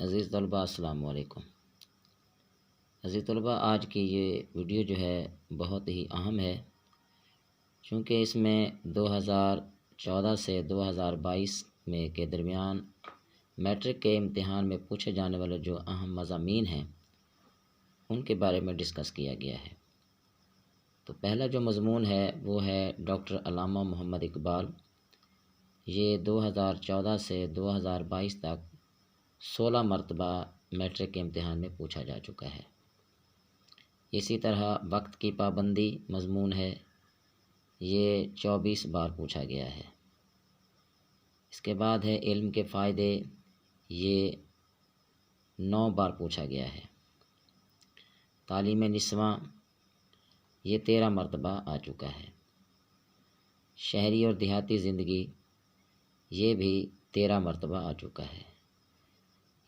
عزیز طلباء السلام علیکم۔ عزیز طلباء، آج کی یہ ویڈیو جو ہے بہت ہی اہم ہے، چونکہ اس میں 2014 سے 2022 میں کے درمیان میٹرک کے امتحان میں پوچھے جانے والے جو اہم مضامین ہیں ان کے بارے میں ڈسکس کیا گیا ہے۔ تو پہلا جو مضمون ہے وہ ہے ڈاکٹر علامہ محمد اقبال۔ یہ 2014 سے 2022 تک 16 مرتبہ میٹرک کے امتحان میں پوچھا جا چکا ہے۔ اسی طرح وقت کی پابندی مضمون ہے، یہ 24 بار پوچھا گیا ہے۔ اس کے بعد ہے علم کے فائدے، یہ 9 بار پوچھا گیا ہے۔ تعلیم نسواں، یہ 13 مرتبہ آ چکا ہے۔ شہری اور دیہاتی زندگی، یہ بھی 13 مرتبہ آ چکا ہے۔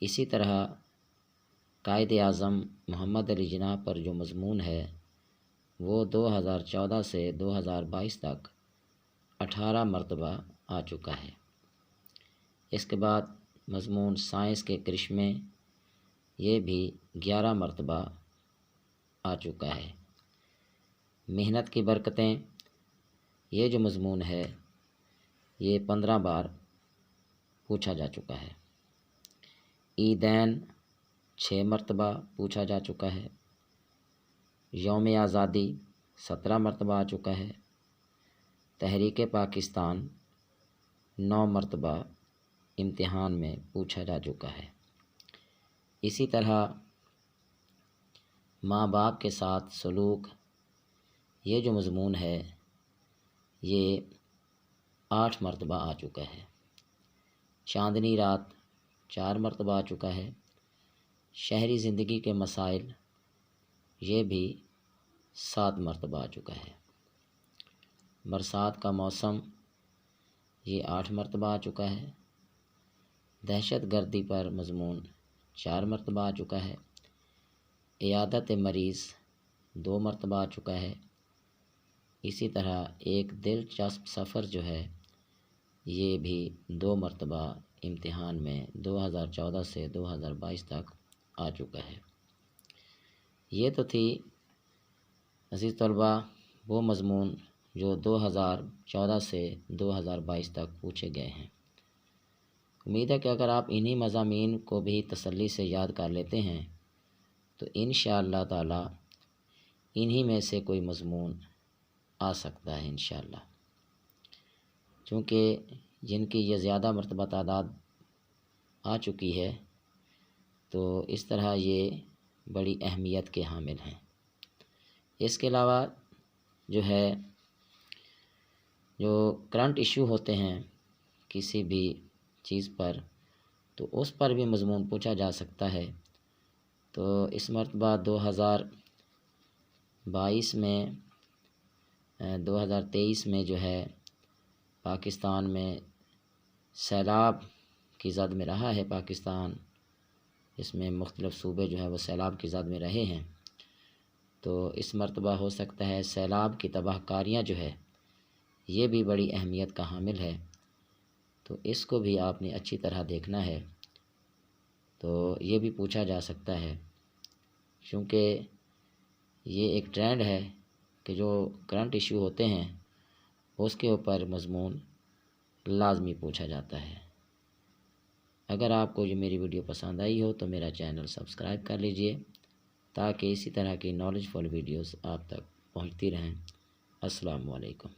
اسی طرح قائد اعظم محمد علی جناح پر جو مضمون ہے وہ 2014 سے 2022 تک 18 مرتبہ آ چکا ہے۔ اس کے بعد مضمون سائنس کے کرشمے، یہ بھی 11 مرتبہ آ چکا ہے۔ محنت کی برکتیں، یہ جو مضمون ہے یہ 15 بار پوچھا جا چکا ہے۔ عیدین 6 مرتبہ پوچھا جا چکا ہے۔ یوم آزادی 17 مرتبہ آ چکا ہے۔ تحریک پاکستان 9 مرتبہ امتحان میں پوچھا جا چکا ہے۔ اسی طرح ماں باپ کے ساتھ سلوک، یہ جو مضمون ہے یہ 8 مرتبہ آ چکا ہے۔ چاندنی رات 4 مرتبہ آ چکا ہے۔ شہری زندگی کے مسائل، یہ بھی 7 مرتبہ آ چکا ہے۔ برسات کا موسم، یہ 8 مرتبہ آ چکا ہے۔ دہشت گردی پر مضمون 4 مرتبہ آ چکا ہے۔ عیادت مریض 2 مرتبہ آ چکا ہے۔ اسی طرح ایک دلچسپ سفر جو ہے یہ بھی 2 مرتبہ امتحان میں 2014 سے 2022 تک آ چکا ہے۔ یہ تو تھی عزیز طلباء وہ مضمون جو 2014 سے 2022 تک پوچھے گئے ہیں۔ امید ہے کہ اگر آپ انہی مضامین کو بھی تسلی سے یاد کر لیتے ہیں تو انشاءاللہ تعالی انہی میں سے کوئی مضمون آ سکتا ہے انشاءاللہ، چونکہ جن کی یہ زیادہ مرتبہ تعداد آ چکی ہے تو اس طرح یہ بڑی اہمیت کے حامل ہیں۔ اس کے علاوہ جو ہے جو کرنٹ ایشو ہوتے ہیں کسی بھی چیز پر، تو اس پر بھی مضمون پوچھا جا سکتا ہے۔ تو اس مرتبہ 2023 میں جو ہے پاکستان میں سیلاب کی زد میں رہا ہے پاکستان، اس میں مختلف صوبے جو ہیں وہ سیلاب کی زد میں رہے ہیں۔ تو اس مرتبہ ہو سکتا ہے سیلاب کی تباہ کاریاں جو ہے یہ بھی بڑی اہمیت کا حامل ہے، تو اس کو بھی آپ نے اچھی طرح دیکھنا ہے۔ تو یہ بھی پوچھا جا سکتا ہے، چونکہ یہ ایک ٹرینڈ ہے کہ جو کرنٹ ایشو ہوتے ہیں اس کے اوپر مضمون لازمی پوچھا جاتا ہے۔ اگر آپ کو یہ میری ویڈیو پسند آئی ہو تو میرا چینل سبسکرائب کر لیجئے تاکہ اسی طرح کی نالج فل ویڈیوز آپ تک پہنچتی رہیں۔ السلام علیکم۔